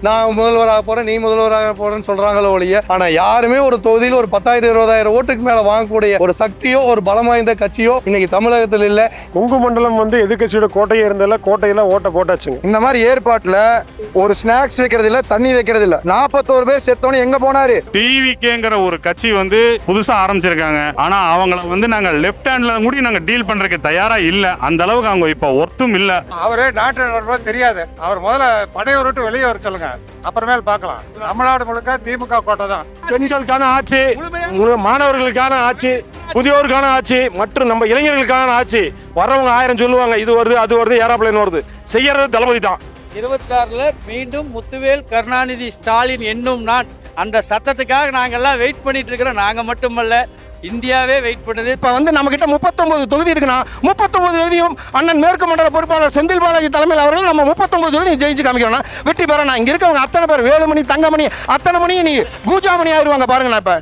நான் முதல்வராக போறேன், நீ முதல்வராக போறேன்னு சொல்றாங்களோ ஒழிய, ஆனா யாருமே ஒரு தொகுதியில் ஒரு 10,000-20,000 ஓட்டுக்கு மேல வாங்கக்கூடிய ஒரு சக்தியோ ஒரு பலம் வாய்ந்த கட்சியோ இன்னைக்கு தமிழகத்தில் இல்ல. கொங்கு மண்டலம் எதிர்கட்சியோட கோட்டையே இருந்ததில்ல, கோட்டையில ஓட்ட போட்டாச்சுங்க. இந்த மாதிரி ஏற்பாட்டுல ஒரு ஸ்நாக்ஸ் வைக்கிறது இல்ல, தண்ணி வைக்கிறது இல்ல. 41 பேர் செத்தோன்னு எங்க போனாரு? டிவிகேங்கிற ஒரு கட்சி புதுசா ஆரம்பிச்சிருக்காங்க. ஆனா அவங்கள நாங்க லெஃப்ட் ஹேண்ட்ல கூட நாங்க டீல் பண்றதுக்கு தயாரா இல்ல. அந்த அளவுக்கு அவங்க இப்ப ஒர்த்தும் இல்ல. அவரே நாட்டு தெரியாது. அவர் முதல்ல படையை விட்டு வெளியே வர சொல்லுங்க, அப்புறமேல் பார்க்கலாம். தமிழ்நாடு முழுக்க திமுக கோட்டை தான். பெண்களுக்கான ஆட்சி, மாணவர்களுக்கான ஆட்சி, முதியோருக்கான ஆட்சி மற்றும் நம்ம இளைஞர்களுக்கான ஆட்சி. வர்றவங்க 1000 சொல்லுவாங்க, இது வருது அது வருது ஏரோப்ளேன் வருது. செய்யறது தளபதி தான். 26ல் மீண்டும் முத்துவேல் கருணாநிதி ஸ்டாலின் என்னும் நான் அந்த சத்தத்துக்காக நாங்கெல்லாம் வெயிட் பண்ணிட்டு இருக்கிறோம். நாங்கள் மட்டுமல்ல, இந்தியாவே வெயிட் பண்ணுது. இப்ப நம்ம கிட்ட 39 தொகுதி இருக்குன்னா 39 தொகுதியும் அண்ணன் மேற்கு மண்டல பொறுப்பாளர் செந்தில் பாலாஜி தலைமையில் அவர்கள் நம்ம 39 தொகுதியும் ஜெயிச்சு காமிக்கிறோம்னா வெற்றி பெறணும். இங்க இருக்கவங்க அத்தனை பேர் வேலுமணி, தங்கமணி, அத்தனை மணி நீ கூஜாமணி ஆயிடுவாங்க பாருங்களேன். இப்ப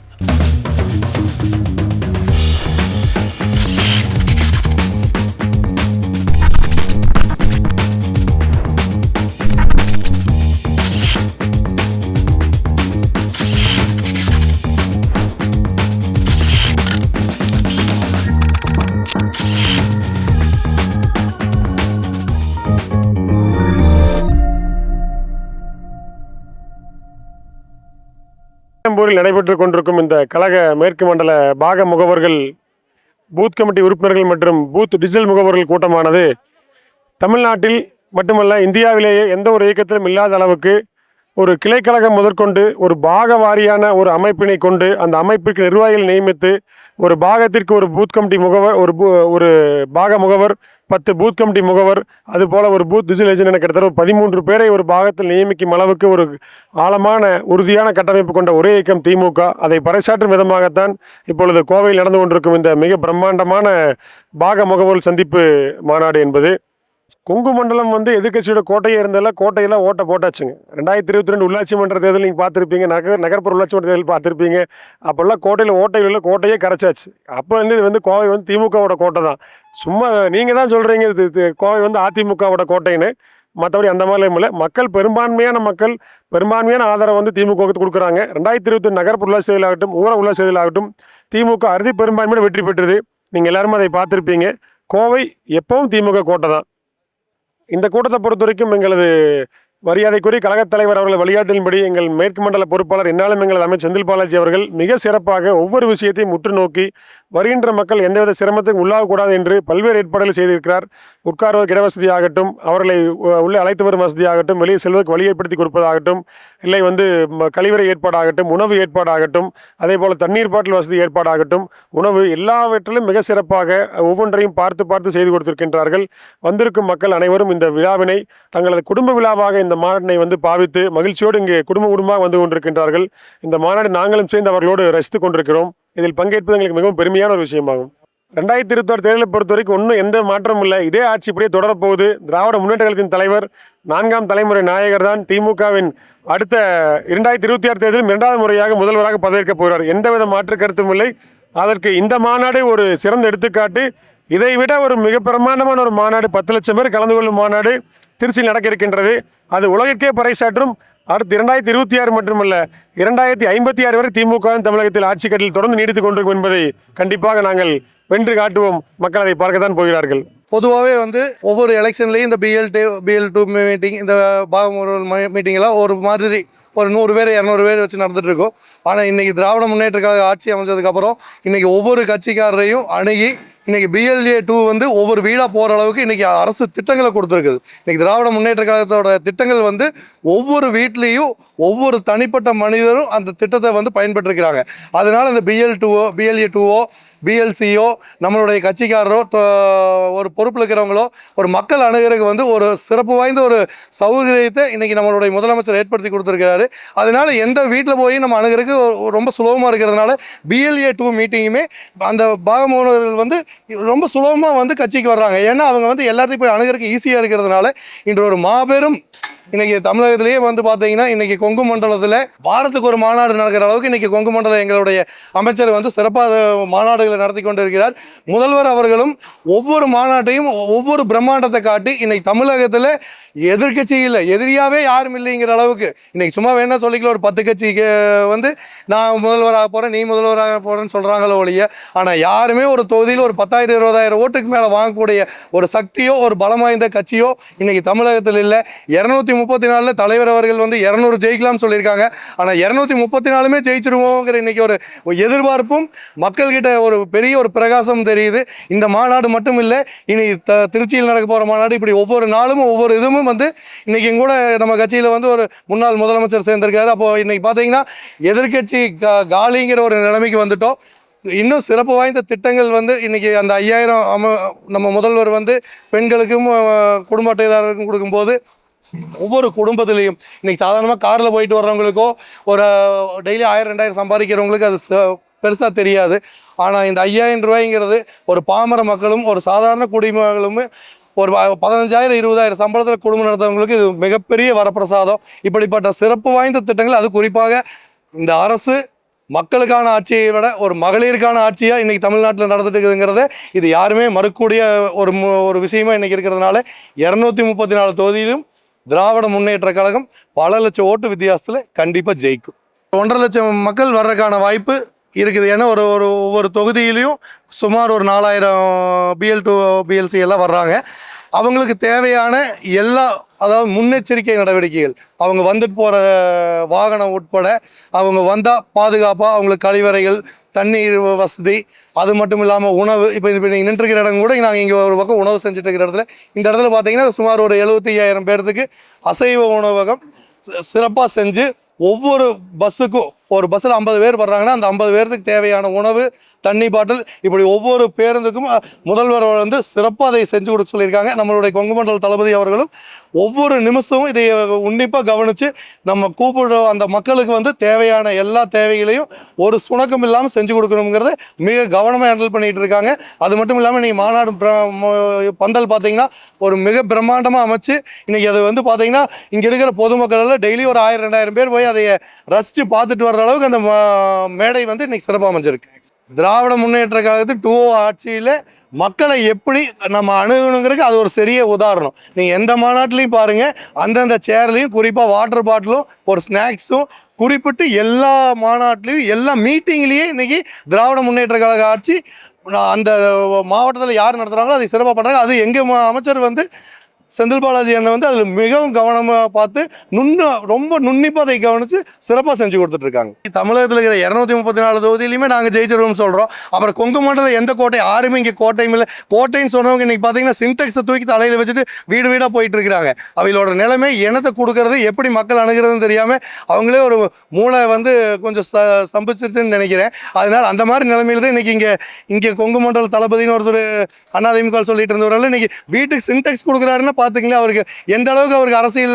நடைபெற்றுக் கொண்டிருக்கும் இந்த கழக மேற்கு மண்டல பாக முகவர்கள், பூத் கமிட்டி உறுப்பினர்கள் மற்றும் பூத் டிஜிட்டல் முகவர்கள் கூட்டமானது தமிழ்நாட்டில் மட்டுமல்ல இந்தியாவிலேயே எந்த ஒரு இயக்கத்திலும் இல்லாத அளவுக்கு ஒரு கிளைக்கழகம் முதற்கொண்டு ஒரு பாக வாரியான ஒரு அமைப்பினை கொண்டு அந்த அமைப்பிற்கு நிர்வாகிகள் நியமித்து ஒரு பாகத்திற்கு ஒரு பூத் கமிட்டி முகவர், ஒரு பாக முகவர், 10 பூத் கமிட்டி முகவர், அதுபோல் ஒரு பூத் டிஜிட்டல் ஏஜென்ட் என கிட்டத்தட்ட 13 பேரை ஒரு பாகத்தில் நியமிக்கும் அளவுக்கு ஒரு ஆழமான உறுதியான கட்டமைப்பு கொண்ட ஒரே இயக்கம் திமுக. அதை பறைசாற்றும் விதமாகத்தான் இப்பொழுது கோவையில் நடந்து கொண்டிருக்கும் இந்த மிக பிரம்மாண்டமான பாக முகவர் சந்திப்பு மாநாடு என்பது. கொங்கு மண்டலம் எதிர்கட்சியோட கோட்டையே இருந்ததில்ல, கோட்டையில் ஓட்ட போட்டாச்சுங்க. 2022 உள்ளாட்சி மன்ற தேர்தல் நீங்கள் பார்த்துருப்பீங்க, நகர்ப்புற உள்ளாட்சி மன்ற தேர்தல் பார்த்துருப்பீங்க. அப்போல்லாம் கோட்டையில் ஓட்டையில் கோட்டையே கரைச்சாச்சு. அப்போ இது கோவை திமுகவோட கோட்டை தான். சும்மா நீங்கள் தான் சொல்கிறீங்க கோவை அதிமுகவோட கோட்டைன்னு. மற்றபடி அந்த மாதிரியும் இல்லை. மக்கள் பெரும்பான்மையான ஆதரவு திமுகவுக்கு கொடுக்குறாங்க. 2021 நகர்ப்புற உள்ளாட்சி தேர்தல் ஆகட்டும், ஊர உள்ளாட்சி தேர்தல் ஆகட்டும், திமுக அறுதி பெரும்பான்மையான வெற்றி பெற்றது. நீங்கள் எல்லாருமே அதை பார்த்துருப்பீங்க. கோவை எப்பவும் திமுக கோட்டை தான். இந்த கூட்டத்தை பொறுத்த வரைக்கும் எங்களது மரியாதைக்குரிய கழகத் தலைவர் அவர்கள் வழிகாட்டின்படி எங்கள் மேற்கு மண்டல பொறுப்பாளர் என்னாலும் எங்களது அமைச்சர் செந்தில் பாலாஜி அவர்கள் மிக சிறப்பாக ஒவ்வொரு விஷயத்தையும் உற்று நோக்கி வருகின்ற மக்கள் எந்தவித சிரமத்துக்கும் உள்ளாகக்கூடாது என்று பல்வேறு ஏற்பாடுகள் செய்திருக்கிறார். உட்கார்வதற்கு இடவசதி ஆகட்டும், அவர்களை உள்ளே அழைத்து வரும் வசதியாகட்டும், வெளியே செல்வதற்கு வழி ஏற்படுத்தி கொடுப்பதாகட்டும், இல்லை கழிவறை ஏற்பாடாகட்டும், உணவு ஏற்பாடாகட்டும், அதே போல் தண்ணீர் பாட்டில் வசதி ஏற்பாடாகட்டும், உணவு எல்லாவற்றிலும் மிக சிறப்பாக ஒவ்வொன்றையும் பார்த்து செய்து கொடுத்திருக்கின்றார்கள். வந்திருக்கும் மக்கள் அனைவரும் இந்த விழாவினை தங்களது குடும்ப விழாவாக இந்த மாநாட்டினை பாவித்து மகிழ்ச்சியோடு இங்கே குடும்பமாக வந்து கொண்டிருக்கின்றார்கள். இந்த மாநாடு நாங்களும் சேர்ந்து அவர்களோடு ரசித்துக் கொண்டிருக்கிறோம். இதில் பங்கேற்பது எங்களுக்கு மிகவும் பெருமையான ஒரு விஷயமாகும். 2026 தேர்தலை பொறுத்த வரைக்கும் ஒன்றும் எந்த மாற்றமும் இல்லை. இதே ஆட்சி இப்படியே தொடரப்போகுது. திராவிட முன்னேற்ற கழகத்தின் தலைவர் 4ஆம் தலைமுறை நாயகர் தான் திமுகவின் அடுத்த 2026 தேர்தலில் 2வது முறையாக முதல்வராக பதவியேற்கப் போகிறார். எந்தவித மாற்று கருத்தும் இல்லை. அதற்கு இந்த மாநாடு ஒரு சிறந்த எடுத்துக்காட்டு. இதை விட ஒரு மிக பிரமாண்டமான ஒரு மாநாடு, 10 லட்சம் பேர் கலந்து கொள்ளும் மாநாடு திருச்சியில் நடக்க இருக்கின்றது. அது உலகிற்கே பறைசாற்றும். அடுத்து 2026 மட்டுமல்ல, 2056 வரை திமுக தமிழகத்தில் ஆட்சி கட்டில் தொடர்ந்து நீடித்துக் கொண்டிருக்கும் என்பதை கண்டிப்பாக நாங்கள் வென்று காட்டுவோம். மக்கள் அதை பார்க்கத்தான் போகிறார்கள். பொதுவாகவே ஒவ்வொரு எலெக்ஷன்லேயும் இந்த BL2 மீட்டிங், இந்த பாகமுகவர்கள் மீட்டிங் எல்லாம் ஒரு மாதிரி ஒரு 100 பேர் 200 பேர் வச்சு நடந்துட்டு இருக்கோம். ஆனால் இன்னைக்கு திராவிட முன்னேற்ற கழக ஆட்சி அமைச்சதுக்கப்புறம் இன்னைக்கு ஒவ்வொரு கட்சிக்காரரையும் அணுகி இன்னைக்கு BLA2 ஒவ்வொரு வீடாக போகிற அளவுக்கு இன்னைக்கு அரசு திட்டங்களை கொடுத்துருக்குது. இன்னைக்கு திராவிட முன்னேற்ற கழகத்தோட திட்டங்கள் ஒவ்வொரு வீட்லேயும் ஒவ்வொரு தனிப்பட்ட மனிதரும் அந்த திட்டத்தை பயன்பெற்றிருக்கிறாங்க. அதனால இந்த BLA2ஓ BLCயோ நம்மளுடைய கட்சிக்காரரோ ஒரு பொறுப்பில் இருக்கிறவங்களோ ஒரு மக்கள் அணுகிறதுக்கு ஒரு சிறப்பு வாய்ந்த ஒரு சௌகரியத்தை இன்னைக்கு நம்மளுடைய முதலமைச்சர் ஏற்படுத்தி கொடுத்துருக்கிறாரு. அதனால எந்த வீட்டில் போய் நம்ம அணுகிறதுக்கு ரொம்ப சுலபமாக இருக்கிறதுனால BLA2 மீட்டிங்குமே அந்த பாகமுகவர்கள் ரொம்ப சுலபமாக கட்சிக்கு வர்றாங்க. ஏன்னா அவங்க எல்லாத்தையும் போய் அணுகிறதுக்கு ஈஸியாக இருக்கிறதுனால இன்று ஒரு மாபெரும் இன்னைக்கு தமிழகத்திலேயே பார்த்தீங்கன்னா இன்னைக்கு கொங்கு மண்டலத்தில் வாரத்துக்கு ஒரு மாநாடு நடக்கிற அளவுக்கு இன்னைக்கு கொங்கு மண்டலம் எங்களுடைய அமைச்சர் சிறப்பாக மாநாடுகளை நடத்தி கொண்டு இருக்கிறார். முதல்வர் அவர்களும் ஒவ்வொரு மாநாட்டையும் ஒவ்வொரு பிரம்மாண்டத்தை காட்டி இன்னைக்கு தமிழகத்தில் எதிர்கட்சி இல்லை, எதிரியாவே யாரும் இல்லைங்கிற அளவுக்கு இன்னைக்கு சும்மா வேணா சொல்லிக்கல ஒரு 10 கட்சிக்கு வந்து நான் முதல்வராக போகிறேன், நீ முதல்வராக போகிறேன்னு சொல்கிறாங்களோ ஒழிய, ஆனால் யாருமே ஒரு தொகுதியில் ஒரு 10,000 20,000 ஓட்டுக்கு மேலே வாங்கக்கூடிய ஒரு சக்தியோ ஒரு பலம் வாய்ந்த கட்சியோ இன்னைக்கு தமிழகத்தில் இல்லை. 234 தலைவர் அவர்கள் வந்து 200 ஜெயிக்கலாம்னு சொல்லியிருக்காங்க. ஆனால் 234 ஜெயிச்சிருவோங்கிற இன்னைக்கு ஒரு எதிர்பார்ப்பும் மக்கள்கிட்ட ஒரு பெரிய ஒரு பிரகாசம் தெரியுது. இந்த மாநாடு மட்டும் இல்லை, இனி திருச்சியில் நடக்க போகிற மாநாடு, இப்படி ஒவ்வொரு நாளும் ஒவ்வொரு இதுவும் வந்து இன்னைக்கு கூட நம்ம கட்சியில் வந்து ஒரு முன்னாள் முதலமைச்சர் சேர்ந்திருக்காரு. அப்போ இன்னைக்கு பார்த்தீங்கன்னா எதிர்கட்சி காலிங்கிற ஒரு நிலைமைக்கு வந்துட்டோம். இன்னும் சிறப்பு வாய்ந்த திட்டங்கள் வந்து இன்னைக்கு அந்த 5000 நம்ம முதல்வர் வந்து பெண்களுக்கும் குடும்ப அட்டைதாரருக்கும் கொடுக்கும்போது ஒவ்வொரு குடும்பத்திலையும் இன்னைக்கு சாதாரணமாக காரில் போயிட்டு வர்றவங்களுக்கோ ஒரு டெய்லி 1000 2000 சம்பாதிக்கிறவங்களுக்கு அது பெருசாக தெரியாது. ஆனால் இந்த 5000 ரூபாய்ங்கிறது ஒரு பாமர மக்களும் ஒரு சாதாரண குடிமகளும் ஒரு 15,000 20,000 சம்பளத்தில் குடும்பம் நடத்துறவங்களுக்கு இது மிகப்பெரிய வரப்பிரசாதம். இப்படிப்பட்ட சிறப்பு வாய்ந்த திட்டங்கள், அது குறிப்பாக இந்த அரசு மக்களுக்கான ஆட்சியை விட ஒரு மகளிருக்கான ஆட்சியாக இன்றைக்கி தமிழ்நாட்டில் நடந்துட்டு இருக்குதுங்கிறத இது யாருமே மறுக்கக்கூடிய ஒரு விஷயமா இன்றைக்கி இருக்கிறதுனால 234 தொகுதியிலும் திராவிட முன்னேற்ற கழகம் பல லட்சம் ஓட்டு வித்தியாசத்தில் கண்டிப்பாக ஜெயிக்கும். 1.5 லட்சம் மக்கள் வர்றதுக்கான வாய்ப்பு இருக்குது. ஏன்னா ஒவ்வொரு தொகுதியிலையும் சுமார் ஒரு 4000 BL2 BLC எல்லாம் வர்றாங்க. அவங்களுக்கு தேவையான எல்லா, அதாவது முன்னெச்சரிக்கை நடவடிக்கைகள், அவங்க வந்துட்டு போகிற வாகனம் உட்பட அவங்க வந்தால் பாதுகாப்பாக அவங்களுக்கு கழிவறைகள், தண்ணீர் வசதி, அது மட்டும் இல்லாமல் உணவு. இப்போ நீங்கள் நின்றுக்கிற இடம் கூட நாங்கள் இங்கே ஒரு பக்கம் உணவு செஞ்சுட்டு இருக்கிற இடத்துல, இந்த இடத்துல பார்த்தீங்கன்னா சுமார் ஒரு 75,000 பேர்த்துக்கு அசைவ உணவகம் சிறப்பாக செஞ்சு ஒவ்வொரு பஸ்ஸுக்கும், ஒரு பஸ்ஸில் 50 பேர் வர்றாங்கன்னா அந்த 50 பேருக்கு தேவையான உணவு, தண்ணி பாட்டில், இப்படி ஒவ்வொரு பேருந்துக்கும் முதல்வர் வந்து சிறப்பாக அதை செஞ்சு கொடுக்க சொல்லியிருக்காங்க. நம்மளுடைய கொங்கு மண்டல தளபதி அவர்களும் ஒவ்வொரு நிமிஷமும் இதை உன்னிப்பாக கவனித்து நம்ம கூப்பிடுற அந்த மக்களுக்கு வந்து தேவையான எல்லா தேவைகளையும் ஒரு சுணக்கம் இல்லாமல் செஞ்சு கொடுக்கணுங்கிறத மிக கவனமாக ஹேண்டில் பண்ணிகிட்டு இருக்காங்க. அது மட்டும் இல்லாமல் இன்றைக்கி மாநாடு பந்தல் பார்த்தீங்கன்னா ஒரு மிக பிரம்மாண்டமாக அமைச்சு இன்றைக்கி அது வந்து பார்த்தீங்கன்னா இங்கே இருக்கிற பொதுமக்கள் எல்லாம் டெய்லி ஒரு 1000 2000 பேர் போய் அதை ரசித்து பார்த்துட்டு வர்ற அளவுக்கு அந்த மேடை வந்து இன்றைக்கி சிறப்பாக அமைஞ்சிருக்கு. திராவிட முன்னேற்ற கழகத்தில் 2 ஆட்சியில் மக்களை எப்படி நம்ம அணுகணுங்கிறதுக்கு அது ஒரு பெரிய உதாரணம். நீங்கள் எந்த மாநாட்டிலையும் பாருங்கள், அந்தந்த சேர்லையும் குறிப்பாக வாட்டர் பாட்டிலும் ஒரு ஸ்நாக்ஸும் குறிப்பிட்டு எல்லா மாநாட்டிலையும் எல்லா மீட்டிங்லேயும் இன்றைக்கி திராவிட முன்னேற்ற கழக ஆட்சி அந்த மாவட்டத்தில் யார் நடத்துகிறாங்களோ அதை சிறப்பாக பண்ணுறாங்க. அது எங்கள் அமைச்சர் வந்து செந்தில் பாலாஜி அண்ணன் வந்து அதில் மிகவும் கவனமாக பார்த்து ரொம்ப நுண்ணிப்பாக அதை கவனித்து சிறப்பாக செஞ்சு கொடுத்துட்ருக்காங்க. தமிழகத்தில் இருக்கிற 234 தொகுதியிலையுமே நாங்கள் ஜெயிச்சிருவோம்னு சொல்கிறோம். அப்புறம் கொங்கு மண்டலம் எந்த கோட்டை, யாருமே இங்கே கோட்டையும் இல்லை. கோட்டைன்னு சொன்னவங்க இன்றைக்கி பார்த்தீங்கன்னா சின்டெக்ஸை தூக்கி தலையில் வச்சுட்டு வீடு வீடாக போயிட்டு இருக்கிறாங்க. அவங்களோட நிலைமை இனத்தை கொடுக்கறது, எப்படி மக்கள் அணுகிறதுன்னு தெரியாமல் அவங்களே ஒரு மூளை வந்து கொஞ்சம் சம்பிச்சிருச்சுன்னு நினைக்கிறேன். அதனால் அந்த மாதிரி நிலைமையில் தான் இன்றைக்கி இங்கே கொங்கு மண்டல தளபதினு ஒருத்தர் அதிமுக சொல்லிட்டு இருந்தவரால் இன்றைக்கி வீட்டுக்கு சின்டெக்ஸ் கொடுக்குறாருன்னா பார்த்துங்களேன் அவருக்கு எந்த அளவுக்கு அவருக்கு அரசியல்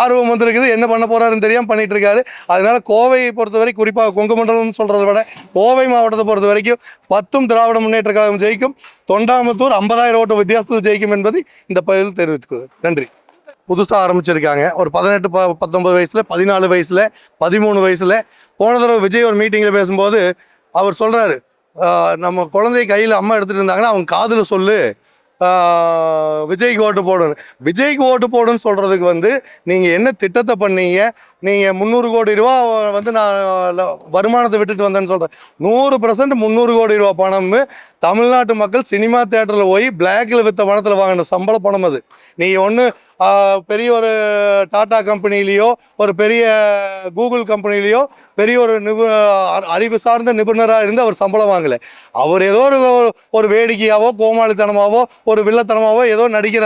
ஆர்வம் வந்திருக்குது, என்ன பண்ண போகிறாருன்னு தெரியாமல் பண்ணிகிட்டு இருக்காரு. அதனால் கோவையை பொறுத்தவரை, குறிப்பாக கொங்கு மண்டலம் சொல்கிறத விட கோவை மாவட்டத்தை பொறுத்த வரைக்கும் 10 திராவிட முன்னேற்ற கழகம் ஜெயிக்கும். தொண்டாமுத்தூர் 50,000 ஓட்டு வித்தியாசத்தில் ஜெயிக்கும் என்பதை இந்த பதிவில் தெரிவித்துக்கிறது. நன்றி. புதுசாக ஆரம்பிச்சிருக்காங்க. ஒரு 18 19 வயசில், 14 வயசில், 13 வயசில். போன தடவை விஜய் ஒரு மீட்டிங்கில் பேசும்போது அவர் சொல்கிறாரு, நம்ம குழந்தை கையில் அம்மா எடுத்துகிட்டு இருந்தாங்கன்னா அவங்க காதில் சொல்லு, விஜய்க்கு ஓட்டு போடணும். விஜய்க்கு ஓட்டு போடுன்னு சொல்கிறதுக்கு வந்து நீங்கள் என்ன திட்டத்தை பண்ணீங்க? நீங்கள் 300 கோடி ரூபா வந்து நான் வருமானத்தை விட்டுட்டு வந்தேன்னு சொல்கிறேன். 100% 300 கோடி ரூபா பணம் தமிழ்நாட்டு மக்கள் சினிமா தேட்டரில் போய் பிளாக்கில் விற்ற பணத்தில் வாங்கின சம்பள பணம் அது. நீங்கள் ஒன்று பெரிய ஒரு டாடா கம்பெனிலேயோ ஒரு பெரிய கூகுள் கம்பெனிலேயோ பெரிய ஒரு அறிவு சார்ந்த நிபுணராக இருந்து அவர் சம்பளம் வாங்கலை. அவர் ஏதோ ஒரு வேடிக்கையாவோ கோமாளித்தனமாவோ ஒரு வில்லத்தனமாவோ ஏதோ நடிக்கிற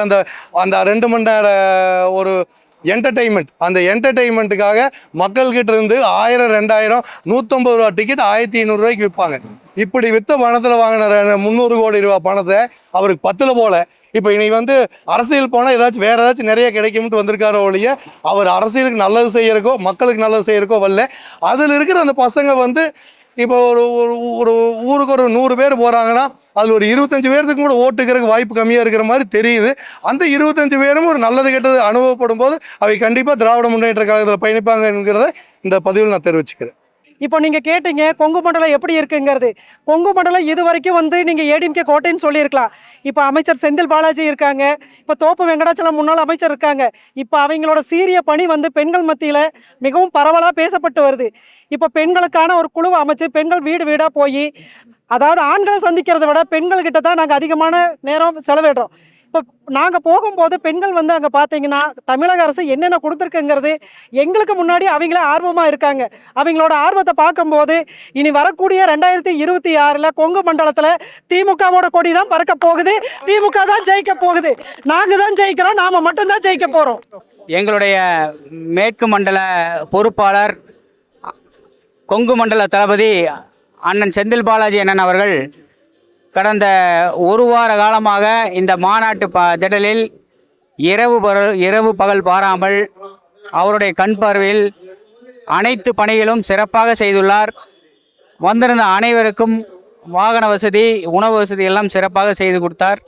அந்த 2 மணி நேர ஒரு என்டர்டெயின்மெண்ட், அந்த என்டர்டெயின்மெண்ட்டுக்காக மக்கள்கிட்ட இருந்து 1000 2000 150 ரூபா டிக்கெட் 1500 ரூபாய்க்கு விற்பாங்க. இப்படி விற்ற பணத்தில் வாங்கின 300 கோடி ரூபா பணத்தை அவருக்கு 10ல் போல. இப்போ இன்னைக்கு வந்து அரசியல் போனால் ஏதாச்சும் வேறு ஏதாச்சும் நிறைய கிடைக்கும்ட்டு வந்திருக்காரோ ஒழிய அவர் அரசியலுக்கு நல்லது செய்யறக்கோ மக்களுக்கு நல்லது செய்யறக்கோ வரல. அதில் இருக்கிற அந்த பசங்க வந்து இப்போ ஒரு ஊருக்கு ஒரு 100 பேர் போகிறாங்கன்னா அதில் ஒரு 25 பேருக்கு கூட ஓட்டுக்கிறதுக்கு வாய்ப்பு கம்மியாக இருக்கிற மாதிரி தெரியுது. அந்த 25 பேரும் ஒரு நல்லது கெட்டது அனுபவப்படும் போது அவை கண்டிப்பாக திராவிட முன்னேற்ற கழகத்தில் பயணிப்பாங்க என்கிறத இந்த பதிவில் நான் தெரிவிச்சுக்கிறேன். இப்போ நீங்கள் கேட்டீங்க கொங்கு மண்டலம் எப்படி இருக்குங்கிறது. கொங்கு மண்டலம் இது வரைக்கும் வந்து நீங்கள் ஏடிஎம்கே கோட்டைன்னு சொல்லியிருக்கலாம். இப்போ அமைச்சர் செந்தில் பாலாஜி இருக்காங்க, இப்போ தோப்பு வெங்கடாச்சலம் முன்னாள் அமைச்சர் இருக்காங்க. இப்போ அவங்களோட சீரிய பணி வந்து பெண்கள் மத்தியில் மிகவும் பரவலாக பேசப்பட்டு வருது. இப்போ பெண்களுக்கான ஒரு குழுவை அமைச்சு பெண்கள் வீடு வீடாக போய், அதாவது ஆண்களை சந்திக்கிறத விட பெண்கள்கிட்ட தான் நாங்கள் அதிகமான நேரம் செலவிடுறோம். இப்போ நாங்கள் போகும்போது பெண்கள் வந்து அங்கே பார்த்தீங்கன்னா தமிழக அரசு என்னென்ன கொடுத்துருக்குங்கிறது எங்களுக்கு முன்னாடி அவங்களே ஆர்வமாக இருக்காங்க. அவங்களோட ஆர்வத்தை பார்க்கும்போது இனி வரக்கூடிய 2026 கொங்கு மண்டலத்தில் திமுகவோட கொடி தான் பறக்க போகுது. திமுக தான் ஜெயிக்க போகுது. நாங்கள் தான் ஜெயிக்கிறோம், நாம் மட்டும்தான் ஜெயிக்க போகிறோம். எங்களுடைய மேற்கு மண்டல பொறுப்பாளர் கொங்கு மண்டல தளபதி அண்ணன் செந்தில் பாலாஜி அண்ணன் அவர்கள் கடந்த ஒரு வார காலமாக இந்த மாநாட்டு திடலில் இரவு பகல் பாராமல் அவருடைய கண் பார்வையில் அனைத்து பணிகளும் சிறப்பாக செய்துள்ளார். வந்திருந்த அனைவருக்கும் வாகன வசதி, உணவு வசதி எல்லாம் சிறப்பாக செய்து கொடுத்தார்.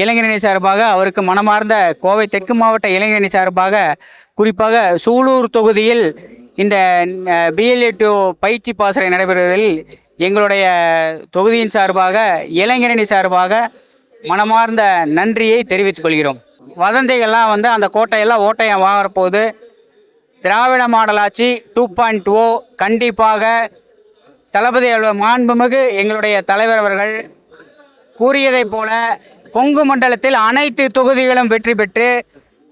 இளைஞரணி சார்பாக அவருக்கு மனமார்ந்த கோவை தெற்கு மாவட்ட இளைஞரணி சார்பாக குறிப்பாக சூலூர் தொகுதியில் இந்த BLA2 பயிற்சி பாசறை நடைபெறுவதில் எங்களுடைய தொகுதியின் சார்பாக இளைஞரணி சார்பாக மனமார்ந்த நன்றியை தெரிவித்துக் கொள்கிறோம். வதந்திகள்லாம் வந்து அந்த கோட்டையெல்லாம் ஓட்டையம் வாங்கப்போகுது. திராவிட மாடல் ஆட்சி 2.0 கண்டிப்பாக தளபதி மாண்புமிகு எங்களுடைய தலைவர் அவர்கள் கூறியதைப் போல கொங்கு மண்டலத்தில் அனைத்து தொகுதிகளும் வெற்றி பெற்று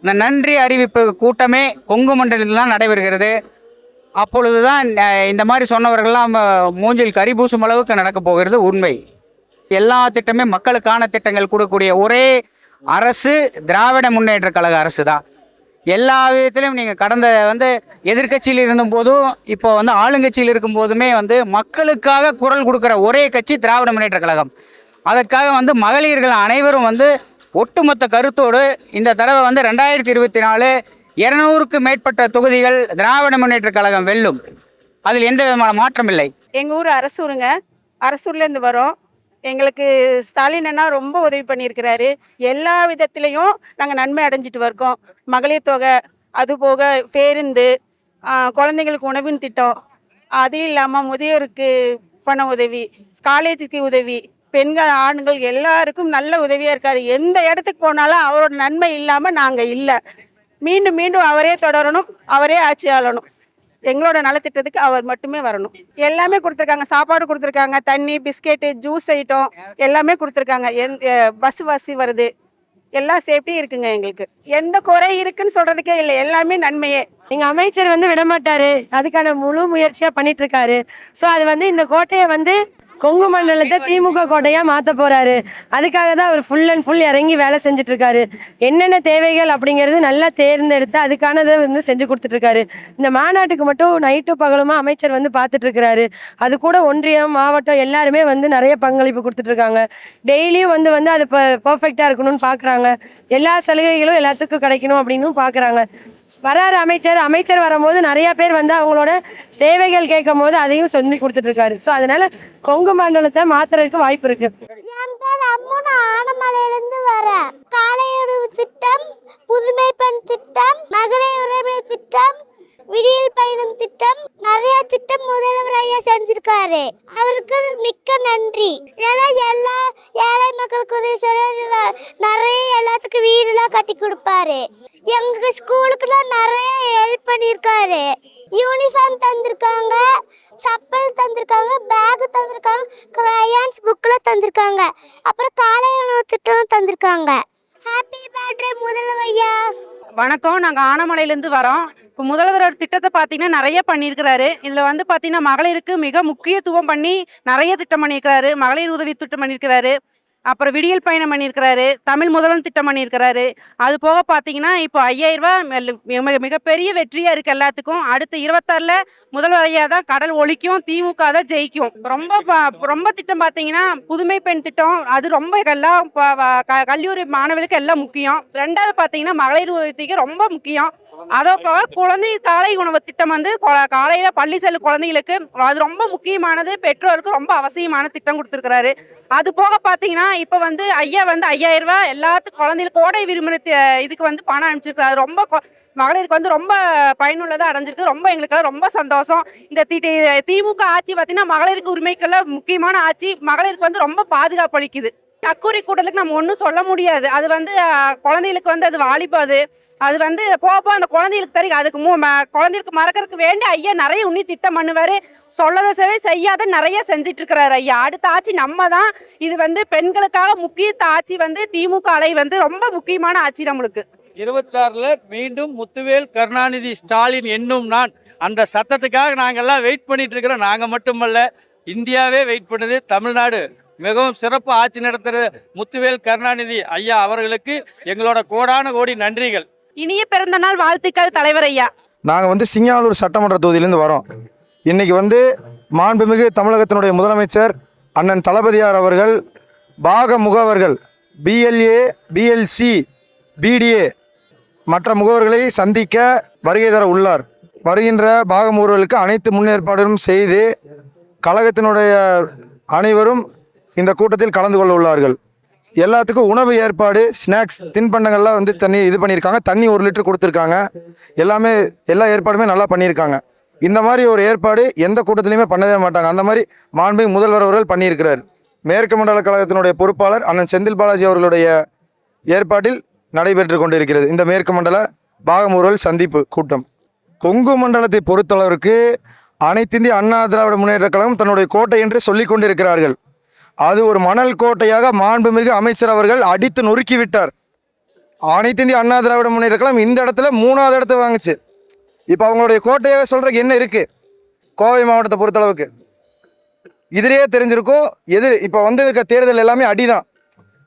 இந்த நன்றி அறிவிப்பு கூட்டமே கொங்கு மண்டலத்தில் தான் நடைபெறுகிறது. அப்பொழுது தான் இந்த மாதிரி சொன்னவர்கள்லாம் மூஞ்சில் கரிபூசும் அளவுக்கு நடக்க போகிறது உண்மை. எல்லா திட்டமே மக்களுக்கான திட்டங்கள் கொடுக்கக்கூடிய ஒரே அரசு திராவிட முன்னேற்ற கழக அரசு தான். எல்லா விதத்திலும் நீங்கள் கடந்த வந்து எதிர்கட்சியில் இருந்தபோதும் இப்போ வந்து ஆளுங்கட்சியில் இருக்கும் போதுமே வந்து மக்களுக்காக குரல் கொடுக்குற ஒரே கட்சி திராவிட முன்னேற்ற கழகம். அதற்காக வந்து மகளிர்கள் அனைவரும் வந்து ஒட்டுமொத்த கருத்தோடு இந்த தடவை வந்து 2024 200க்கு மேற்பட்ட தொகுதிகள் திராவிட முன்னேற்ற கழகம் வெல்லும். அதில் எந்த விதமான மாற்றம் இல்லை. எங்கள் ஊர் அரசூருங்க, அரசூர்லேருந்து வரோம். எங்களுக்கு ஸ்டாலின் அண்ணா ரொம்ப உதவி பண்ணியிருக்கிறாரு. எல்லா விதத்துலேயும் நாங்கள் நன்மை அடைஞ்சிட்டு இருக்கோம். மகளிர் தொகை, அதுபோக பேருந்து, குழந்தைங்களுக்கு உணவின் திட்டம், அது இல்லாமல் முதியோருக்கு பண உதவி, காலேஜுக்கு உதவி, பெண்கள் ஆண்கள் எல்லாருக்கும் நல்ல உதவியாக இருக்காரு. எந்த இடத்துக்கு போனாலும் அவரோட நன்மை இல்லாமல் நாங்கள் இல்லை. மீண்டும் மீண்டும் அவரே தொடரணும், அவரே ஆட்சி ஆளணும். எங்களோட நலத்திட்டத்துக்கு அவர் மட்டுமே வரணும். எல்லாமே கொடுத்துருக்காங்க, சாப்பாடு கொடுத்துருக்காங்க, தண்ணி, பிஸ்கெட்டு, ஜூஸ் ஐட்டம் எல்லாமே கொடுத்துருக்காங்க. பஸ் வசதி வருது, எல்லா சேஃப்டியும் இருக்குங்க. எங்களுக்கு எந்த குறை இருக்குன்னு சொல்றதுக்கே இல்லை, எல்லாமே நன்மையே. எங்க அமைச்சர் வந்து விடமாட்டாரு, அதுக்கான முழு முயற்சியா பண்ணிட்டு இருக்காரு. ஸோ அது வந்து இந்த கோட்டையை வந்து கொங்கு மண்டலத்தை திமுக கோட்டையா மாற்ற போறாரு. அதுக்காக தான் அவர் ஃபுல் அண்ட் ஃபுல் இறங்கி வேலை செஞ்சுட்டு இருக்காரு. என்னென்ன தேவைகள் அப்படிங்கிறது நல்லா தேர்ந்தெடுத்து அதுக்கானதை வந்து செஞ்சு கொடுத்துட்டு இருக்காரு. இந்த மாநாட்டுக்கு மட்டும் நைட்டு பகலுமா அமைச்சர் வந்து பார்த்துட்டு இருக்கிறாரு. அது கூட ஒன்றியம், மாவட்டம் எல்லாருமே வந்து நிறைய பங்களிப்பு கொடுத்துட்டு இருக்காங்க. டெய்லியும் வந்து வந்து அது பர்ஃபெக்டா இருக்கணும்னு பாக்குறாங்க. எல்லா சலுகைகளும் எல்லாத்துக்கும் கிடைக்கணும் அப்படின்னு பாக்குறாங்க. வராரு அமைச்சர் வரும்போது நிறைய பேர் வந்து அவங்களோட தேவைகள் கேட்கும் போது அதையும் சொல்லி கொடுத்துட்டு இருக்காரு. ஸோ அதனால கொங்கு மண்டலத்தை மாத்துறதுக்கு வாய்ப்பு இருக்கு. என் பேர் அம்மு, நான் ஆனமலையிலிருந்து வரேன். காலை உணவு திட்டம், புதுமை பெண் திட்டம், மகளிர் உரிமை திட்டம், விடியல் பயணம் திட்டம், நிறைய திட்டம் முதல்வர் ஐயா செஞ்சிருக்காரு. அவருக்கு மிக்க நன்றி. ஏன்னா எல்லா ஏழை மக்களுக்கு உதவி செய்ய நிறைய எல்லாத்துக்கும் வீடுலாம் கட்டி கொடுப்பாரு. எங்க ஸ்கூலுக்குலாம் நிறைய ஹெல்ப் பண்ணியிருக்காரு. யூனிஃபார்ம் தந்திருக்காங்க, சப்பல் தந்திருக்காங்க, பேக் தந்திருக்காங்க, கிரையான்ஸ் புக்கில் தந்திருக்காங்க. அப்புறம் காலை உணவு திட்டம் தந்திருக்காங்க. ஹாப்பி பர்த்டே முதல்வர் ஐயா. வணக்கம், நாங்கள் ஆனமலையிலேருந்து வரோம். இப்போ முதல்வர் திட்டத்தை பார்த்தீங்கன்னா நிறைய பண்ணியிருக்கிறாரு. இதில் வந்து பார்த்தீங்கன்னா மகளிருக்கு மிக முக்கியத்துவம் பண்ணி நிறைய திட்டம் பண்ணியிருக்கிறாரு. மகளிர் உதவி திட்டம் பண்ணியிருக்கிறாரு, அப்புறம் விடியல் பயணம் பண்ணியிருக்கிறாரு, தமிழ் முதல்வன் திட்டம் பண்ணியிருக்கிறாரு. அது போக பார்த்தீங்கன்னா இப்போ 5000 ரூபா மிகப்பெரிய வெற்றியாக இருக்குது எல்லாத்துக்கும். அடுத்த 26ல் முதல்வர் ஐயா தான் கடல் ஒழிக்கும், திமுக தான் ஜெயிக்கும். ரொம்ப திட்டம் பார்த்தீங்கன்னா புதுமை பெண் திட்டம், அது ரொம்ப எல்லாம் கல்லூரி மாணவர்களுக்கு எல்லாம் முக்கியம். ரெண்டாவது பார்த்தீங்கன்னா மகளிர் உதவிக்கு ரொம்ப முக்கியம். அதோ போக குழந்தை காலை உணவு திட்டம் வந்து காலையில் பள்ளி செல்லும் குழந்தைகளுக்கு அது ரொம்ப முக்கியமானது, பெற்றோருக்கு ரொம்ப அவசியமான திட்டம் கொடுத்துருக்கிறாரு. அது போக பார்த்தீங்கன்னா இப்போ வந்து ஐயா வந்து 5000 ரூபா எல்லாத்துக்கும் குழந்தைகளுக்கு கோடை விடுமுறை இதுக்கு வந்து பணம் அனுப்பிச்சிருக்காரு. ரொம்ப மகளிருக்கு வந்து ரொம்ப பயனுள்ளதாக அடைஞ்சிருக்கு. ரொம்ப எங்களுக்கெல்லாம் ரொம்ப சந்தோஷம். இந்த திமுக ஆட்சி பார்த்தீங்கன்னா மகளிருக்கு உரிமைக்கெல்லாம் முக்கியமான ஆட்சி. மகளிருக்கு வந்து ரொம்ப பாதுகாப்பு அளிக்குது. கக்கூரி கூட்டத்துக்கு நம்ம ஒன்றும் சொல்ல முடியாது. அது வந்து குழந்தைகளுக்கு வந்து அது வாலிபம். அது வந்து போக அந்த குழந்தைகளுக்கு தெரியும். அதுக்கு குழந்தைகளுக்கு மறக்கிறதுக்கு வேண்டி ஐயா நிறைய உன்னி திட்டம் பண்ணுவார். சொல்லதவே செய்யாத நிறைய செஞ்சுட்டு இருக்கிறாரு ஐயா. அடுத்த ஆட்சி நம்ம தான். இது வந்து பெண்களுக்காக முக்கிய ஆட்சி வந்து திமுக அலை வந்து ரொம்ப முக்கியமான ஆட்சி நம்மளுக்கு. 26ல் மீண்டும் முத்துவேல் கருணாநிதி ஸ்டாலின் என்னும் நான் அந்த சத்தத்துக்காக நாங்கள்லாம் வெயிட் பண்ணிட்டு இருக்கிறோம். நாங்கள் மட்டுமல்ல, இந்தியாவே வெயிட் பண்ணுது. தமிழ்நாடு மிகவும் சிறப்பு ஆட்சி நடத்துகிற முத்துவேல் கருணாநிதி ஐயா அவர்களுக்கு எங்களோட கோடான கோடி நன்றிகள். இனிய பிறந்த நாள் வாழ்த்துக்கள் தலைவர் ஐயா. நாங்கள் வந்து சிங்கானூர் சட்டமன்ற தொகுதியிலேருந்து வரோம். இன்றைக்கி வந்து மாண்புமிகு தமிழகத்தினுடைய முதலமைச்சர் அண்ணன் தளபதியார் அவர்கள் பாக முகவர்கள் பிஎல்ஏ, பிஎல்சி, பிடிஏ மற்ற முகவர்களை சந்திக்க வருகை தர உள்ளார். வருகின்ற பாக முகவர்களுக்கு அனைத்து முன்னேற்பாடுகளும் செய்து கழகத்தினுடைய அனைவரும் இந்த கூட்டத்தில் கலந்து கொள்ள உள்ளார்கள். எல்லாத்துக்கும் உணவு ஏற்பாடு, ஸ்நாக்ஸ், தின்பண்டங்கள்லாம் வந்து தண்ணி இது பண்ணியிருக்காங்க. தண்ணி 1 லிட்டர் கொடுத்துருக்காங்க. எல்லா ஏற்பாடுமே நல்லா பண்ணியிருக்காங்க. இந்த மாதிரி ஒரு ஏற்பாடு எந்த கூட்டத்திலையுமே பண்ணவே மாட்டாங்க. அந்த மாதிரி மாண்புமிகு முதல்வர் அவர்கள் பண்ணியிருக்கிறார். மேற்கு மண்டல கழகத்தினுடைய பொறுப்பாளர் அண்ணன் செந்தில் பாலாஜி அவர்களுடைய ஏற்பாட்டில் நடைபெற்று கொண்டிருக்கிறது இந்த மேற்கு மண்டல பாகமுறல் சந்திப்பு கூட்டம். கொங்கு மண்டலத்தை பொறுத்தளவிற்கு அனைத்திந்திய அண்ணா திராவிட முன்னேற்ற கழகம் தன்னுடைய கோட்டை என்று சொல்லிக் கொண்டிருக்கிறார்கள். அது ஒரு மணல் கோட்டையாக மாண்புமிகு அமைச்சர் அவர்கள் அடித்து நொறுக்கிவிட்டார். அனைத்திந்திய அண்ணா திராவிட முன்னேற்ற கழகம் இந்த இடத்துல 3வது இடத்தை வாங்குச்சு. இப்போ அவங்களுடைய கோட்டையாக சொல்றதுக்கு என்ன இருக்கு? கோவை மாவட்டத்தை பொறுத்தளவுக்கு இதிலேயே தெரிஞ்சிருக்கும். இப்போ வந்திருக்க தேர்தல் எல்லாமே அடிதான்.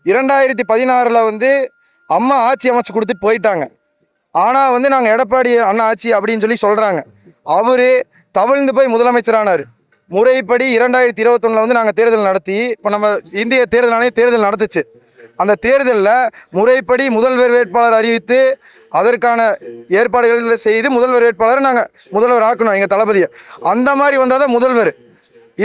2016ல் வந்து அம்மா ஆட்சி அமைச்சு கொடுத்துட்டு போயிட்டாங்க. ஆனால் வந்து நாங்கள் எடப்பாடி அண்ணா ஆட்சி அப்படின்னு சொல்லி சொல்கிறாங்க. அவர் தவிழ்ந்து போய் முதலமைச்சரானார். முறைப்படி 2021 வந்து நாங்கள் தேர்தல் நடத்தி, இப்போ நம்ம இந்திய தேர்தல் ஆணையம் தேர்தல் நடத்துச்சு. அந்த தேர்தலில் முறைப்படி முதல்வர் வேட்பாளர் அறிவித்து அதற்கான ஏற்பாடுகளை செய்து முதல்வர் வேட்பாளரை நாங்கள் முதல்வர் ஆக்கணும் எங்கள் தளபதியை. அந்த மாதிரி வந்தால் தான் முதல்வர்.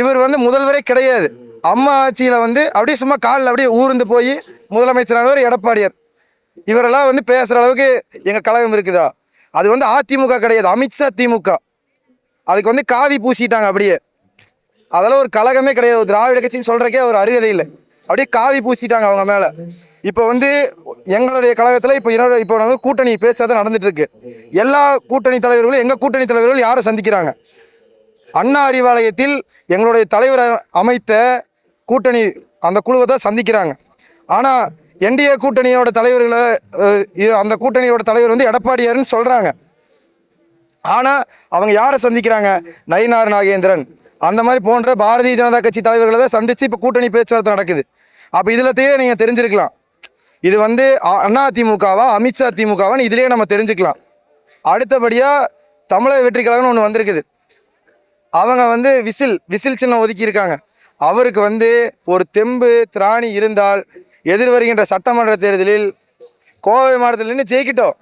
இவர் வந்து முதல்வரே கிடையாது. அம்மா ஆட்சியில் வந்து அப்படியே சும்மா காலில் அப்படியே ஊர்ந்து போய் முதலமைச்சரானவர் எடப்பாடியார். இவரெல்லாம் வந்து பேசுகிற அளவுக்கு எங்கள் கழகம் இருக்குதா? அது வந்து அதிமுக கிடையாது, அமித்ஷா திமுக. அதுக்கு வந்து காவி பூசிட்டாங்க. அப்படியே அதெல்லாம் ஒரு கழகமே கிடையாது. திராவிட கட்சின்னு சொல்கிறக்கே ஒரு அருகதை இல்லை. அப்படியே காவி பூசிட்டாங்க அவங்க மேலே. இப்போ வந்து எங்களுடைய கழகத்தில் இப்போ வந்து கூட்டணி பேச்சாதான் நடந்துட்டு இருக்கு. எல்லா கூட்டணி தலைவர்களும் எங்கள் கூட்டணி தலைவர்கள் யாரை சந்திக்கிறாங்க? அண்ணா அறிவாலயத்தில் எங்களுடைய தலைவர் அமைத்த கூட்டணி அந்த குழுவை தான் சந்திக்கிறாங்க. ஆனால் என்டிஏ கூட்டணியோட தலைவர்களை அந்த கூட்டணியோட தலைவர் வந்து எடப்பாடியார்னு சொல்கிறாங்க. ஆனால் அவங்க யாரை சந்திக்கிறாங்க? நயினார் நாகேந்திரன் அந்த மாதிரி போன்ற பாரதிய ஜனதா கட்சி தலைவர்களை தான் சந்தித்து இப்போ கூட்டணி பேச்சுவார்த்தை நடக்குது. அப்போ இதிலத்தையே நீங்கள் தெரிஞ்சிருக்கலாம், இது வந்து அண்ணா திமுகவா அமித்ஷா திமுகவான்னு இதிலேயே நம்ம தெரிஞ்சுக்கலாம். அடுத்தபடியாக தமிழக வெற்றி கழகம்னு ஒன்று வந்திருக்குது. அவங்க வந்து விசில் சின்னம் ஒதுக்கியிருக்காங்க. அவருக்கு வந்து ஒரு தெம்பு திராணி இருந்தால் எதிர்வருகின்ற சட்டமன்ற தேர்தலில் கோவை மாவட்டத்தில் ஜெயிக்கிட்டோம்.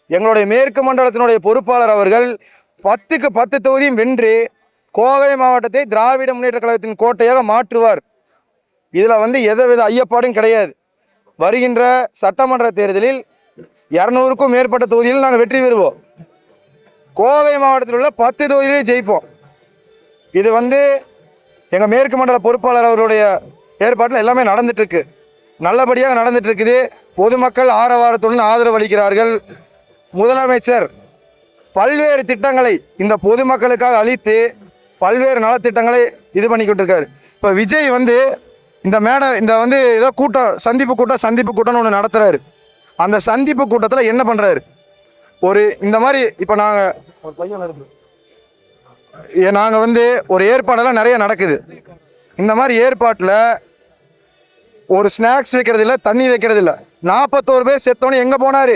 எங்களுடைய மேற்கு மண்டலத்தினுடைய பொறுப்பாளர் அவர்கள் 10க்கு 10 தொகுதியும் வென்று கோவை மாவட்டத்தை திராவிட முன்னேற்ற கழகத்தின் கோட்டையாக மாற்றுவார். இதில் வந்து எதவித ஐயப்பாடும் கிடையாது. வருகின்ற சட்டமன்ற தேர்தலில் 200க்கும் மேற்பட்ட தொகுதியில் நாங்கள் வெற்றி பெறுவோம். கோவை மாவட்டத்தில் உள்ள 10 தொகுதியிலே ஜெயிப்போம். இது வந்து எங்கள் மேற்கு மண்டல பொறுப்பாளர் அவருடைய ஏற்பாட்டில் எல்லாமே நடந்துட்டுருக்கு, நல்லபடியாக நடந்துட்டு இருக்குது. பொதுமக்கள் ஆரவாரத்துடன் ஆதரவு அளிக்கிறார்கள். முதலமைச்சர் பல்வேறு திட்டங்களை இந்த பொதுமக்களுக்காக அளித்து பல்வேறு நலத்திட்டங்களை இது பண்ணிக்கிட்டு இருக்காரு. இப்போ விஜய் வந்து இந்த வந்து ஏதோ சந்திப்பு கூட்டம்னு ஒன்று நடத்துகிறாரு. அந்த சந்திப்பு கூட்டத்தில் என்ன பண்ணுறாரு? இந்த மாதிரி இப்போ நாங்கள் வந்து ஒரு ஏற்பாடெல்லாம் நிறைய நடக்குது. இந்த மாதிரி ஏற்பாட்டில் ஒரு ஸ்நாக்ஸ் வைக்கிறது இல்லை, தண்ணி வைக்கிறது இல்லை. 41 பேர் செத்தோன்னு எங்கே போனார்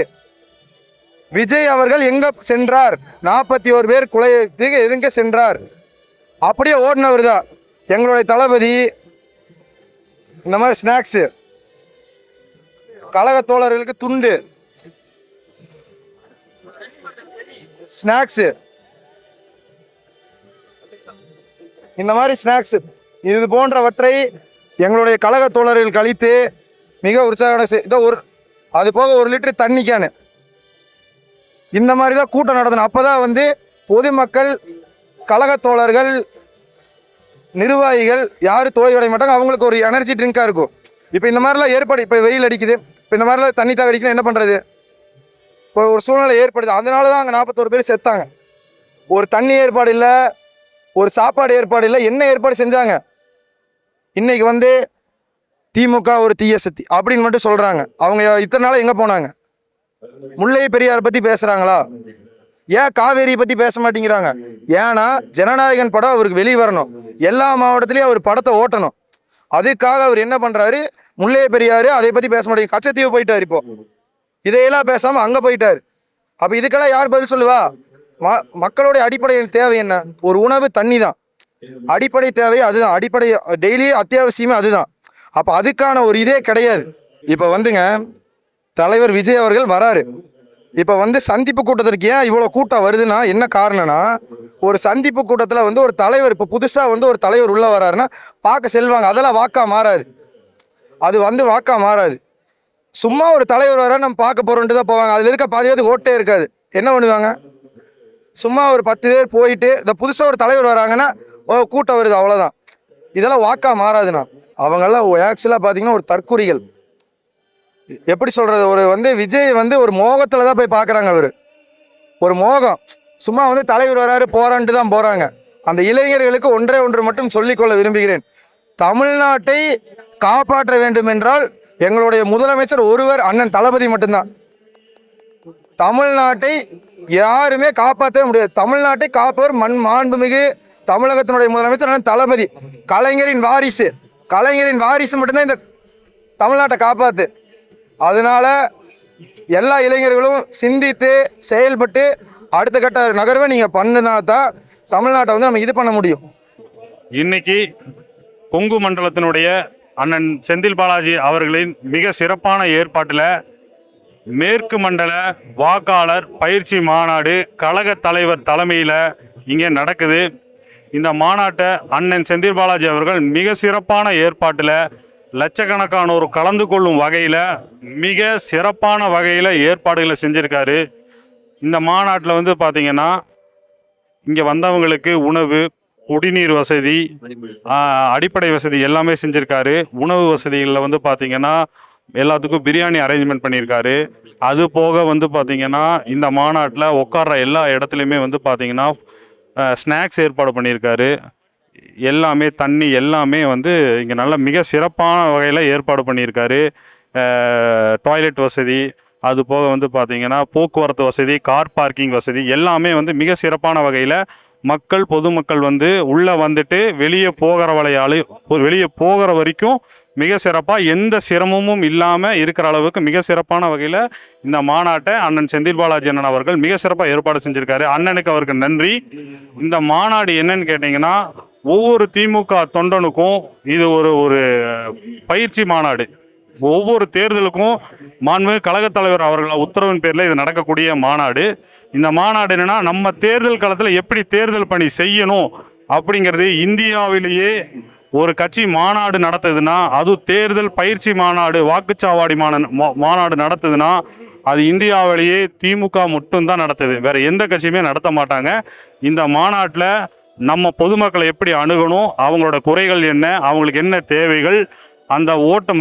விஜய் அவர்கள்? எங்கே சென்றார்? 41 பேர் குலையத்துக்கு எங்கே சென்றார்? அப்படியே ஓடினவர் தான் எங்களுடைய தளபதி. இந்த மாதிரி ஸ்நாக்ஸு, கழக தோழர்களுக்கு துண்டு, ஸ்நாக்ஸு, இந்த மாதிரி ஸ்நாக்ஸு இது போன்றவற்றை எங்களுடைய கழக தோழர்கள் கழித்து மிக உற்சாக அது போக 1 லிட்டர் தண்ணி கேனு இந்த மாதிரி தான் கூட்டம் நடத்தணும். அப்போ தான் வந்து பொதுமக்கள், கழகத் தோழர்கள், நிர்வாகிகள் யாரும் தோல்வியடைய மாட்டாங்க. அவங்களுக்கு ஒரு எனர்ஜி ட்ரிங்காக இருக்கும். இப்போ இந்த மாதிரிலாம் ஏற்பாடு, இப்போ வெயில் அடிக்குது, இப்போ இந்த மாதிரிலாம் தண்ணி தாக அடிக்கணும், என்ன பண்ணுறது? இப்போ ஒரு சூழ்நிலை ஏற்படுது. அதனால தான் அங்கே 41 பேர் செத்தாங்க. ஒரு தண்ணி ஏற்பாடு இல்லை, ஒரு சாப்பாடு ஏற்பாடு இல்லை, என்ன ஏற்பாடு செஞ்சாங்க? இன்னைக்கு வந்து திமுக ஒரு தீய சக்தி அப்படின்னு மட்டும் சொல்கிறாங்க. அவங்க இத்தனை நாள் எங்கே போனாங்க? முல்லை பெரியாரை பற்றி பேசுகிறாங்களா? ஏன் காவேரியை பற்றி பேச மாட்டேங்கிறாங்க? ஏன்னா ஜனநாயகன் படம் அவருக்கு வெளியே வரணும், எல்லா மாவட்டத்துலேயும் அவர் படத்தை ஓட்டணும். அதுக்காக அவர் என்ன பண்ணுறாரு? முல்லை பெரியார் அதை பற்றி பேச மாட்டேங்க, கச்சத்தீவு போயிட்டார். இப்போ இதையெல்லாம் பேசாமல் அங்கே போயிட்டார். அப்போ இதுக்கெல்லாம் யார் பதில் சொல்லுவா? மக்களுடைய அடிப்படை தேவை என்ன? ஒரு உணவு, தண்ணி தான் அடிப்படை தேவை. அதுதான் அடிப்படை, டெய்லி அத்தியாவசியமே அதுதான். அப்போ அதுக்கான ஒரு இதே கிடையாது. இப்போ வந்துங்க தலைவர் விஜய் அவர்கள் வராரு. இப்போ வந்து சந்திப்பு கூட்டத்திற்கு ஏன் இவ்வளோ கூட்டம் வருதுன்னா என்ன காரணம்னா, ஒரு சந்திப்பு கூட்டத்தில் வந்து ஒரு தலைவர், இப்போ புதுசாக வந்து ஒரு தலைவர் உள்ளே வராருன்னா பார்க்க செல்வாங்க. அதெல்லாம் வாக்கா மாறாது, அது வந்து வாக்கா மாறாது. சும்மா ஒரு தலைவர் வர நம்ம பார்க்க போகிறோன்ட்டு தான் போவாங்க. அதில் இருக்க பாதியாவது ஓட்டே இருக்காது. என்ன பண்ணுவாங்க? சும்மா ஒரு 10 பேர் போயிட்டு இந்த புதுசாக ஒரு தலைவர் வராங்கன்னா கூட்டம் வருது, அவ்வளோதான். இதெல்லாம் வாக்கா மாறாதுண்ணா. அவங்கெல்லாம் ஆக்சுவலாக பார்த்தீங்கன்னா ஒரு தற்குறிகள். எப்படி சொல்கிறது? ஒரு வந்து விஜய் வந்து ஒரு மோகத்தில் தான் போய் பார்க்குறாங்க. அவர் ஒரு மோகம், சும்மா வந்து தலைவர் வராரு போகிறான்ட்டு தான் போகிறாங்க. அந்த இளைஞர்களுக்கு ஒன்று மட்டும் சொல்லிக்கொள்ள விரும்புகிறேன். தமிழ்நாட்டை காப்பாற்ற வேண்டும் என்றால் எங்களுடைய முதலமைச்சர் ஒருவர், அண்ணன் தளபதி மட்டும்தான். தமிழ்நாட்டை யாருமே காப்பாற்றவே முடியாது. தமிழ்நாட்டை காப்பவர் மாண்புமிகு தமிழகத்தினுடைய முதலமைச்சர் அண்ணன் தளபதி. கலைஞரின் வாரிசு மட்டும்தான் இந்த தமிழ்நாட்டை காப்பாற்று. அதனால எல்லா இளைஞர்களும் சிந்தித்து செயல்பட்டு அடுத்த கட்ட நகர்வை நீங்கள் பண்ணினா தான் தமிழ்நாட்டை வந்து நம்ம இது பண்ண முடியும். இன்னைக்கு கொங்கு மண்டலத்தினுடைய அண்ணன் செந்தில் பாலாஜி அவர்களின் மிக சிறப்பான ஏற்பாட்டில் மேற்கு மண்டல வாக்காளர் பயிற்சி மாநாடு கழக தலைவர் தலைமையில் இங்கே நடக்குது. இந்த மாநாட்டை அண்ணன் செந்தில் பாலாஜி அவர்கள் மிக சிறப்பான ஏற்பாட்டில் லட்சக்கணக்கானோர் கலந்து கொள்ளும் வகையில் மிக சிறப்பான வகையில் ஏற்பாடுகளை செஞ்சுருக்காரு. இந்த மாநாட்டில் வந்து பார்த்திங்கன்னா இங்கே வந்தவங்களுக்கு உணவு, குடிநீர் வசதி, அடிப்படை வசதி எல்லாமே செஞ்சுருக்காரு. உணவு வசதிகளில் வந்து பார்த்திங்கன்னா எல்லாத்துக்கும் பிரியாணி அரேஞ்ச்மெண்ட் பண்ணியிருக்காரு. அது போக வந்து பார்த்திங்கன்னா இந்த மாநாட்டில் உட்கார்ற எல்லா இடத்துலையுமே வந்து பார்த்திங்கன்னா ஸ்நாக்ஸ் ஏற்பாடு பண்ணியிருக்காரு. எல்லாமே தண்ணி எல்லாமே வந்து இங்கே நல்ல மிக சிறப்பான வகையில் ஏற்பாடு பண்ணியிருக்காரு. டாய்லெட் வசதி, அது போக வந்து பார்த்திங்கன்னா போக்குவரத்து வசதி, கார் பார்க்கிங் வசதி எல்லாமே வந்து மிக சிறப்பான வகையில் பொதுமக்கள் வந்து உள்ளே வந்துட்டு வெளியே போகிற வரைக்கும் மிக சிறப்பாக எந்த சிரமமும் இல்லாமல் இருக்கிற அளவுக்கு மிக சிறப்பான வகையில் இந்த மாநாட்டை அண்ணன் செந்தில் பாலாஜி அண்ணன் அவர்கள் மிக சிறப்பாக ஏற்பாடு செஞ்சுருக்காரு. அண்ணனுக்கு அவருக்கு நன்றி. இந்த மாநாடு என்னன்னு கேட்டிங்கன்னா ஒவ்வொரு திமுக தொண்டனுக்கும் இது ஒரு பயிற்சி மாநாடு. ஒவ்வொரு தேர்தலுக்கும் மாண்புமிகு கழகத் தலைவர் அவர்கள் உத்தரவின் பேரில் இது நடக்கக்கூடிய மாநாடு. இந்த மாநாடு என்னென்னா நம்ம தேர்தல் காலத்தில் எப்படி தேர்தல் பணி செய்யணும் அப்படிங்கிறது இந்தியாவிலேயே ஒரு கட்சி மாநாடு நடத்துதுன்னா, அது தேர்தல் பயிற்சி மாநாடு, வாக்குச்சாவடி மாநாடு நடத்துதுன்னா அது இந்தியாவிலேயே திமுக மட்டும்தான் நடத்துது, வேற எந்த கட்சியுமே நடத்த மாட்டாங்க. இந்த மாநாட்டில் நம்ம பொதுமக்களை எப்படி அணுகணும், அவங்களோட குறைகள் என்ன, அவங்களுக்கு என்ன தேவைகள், அந்த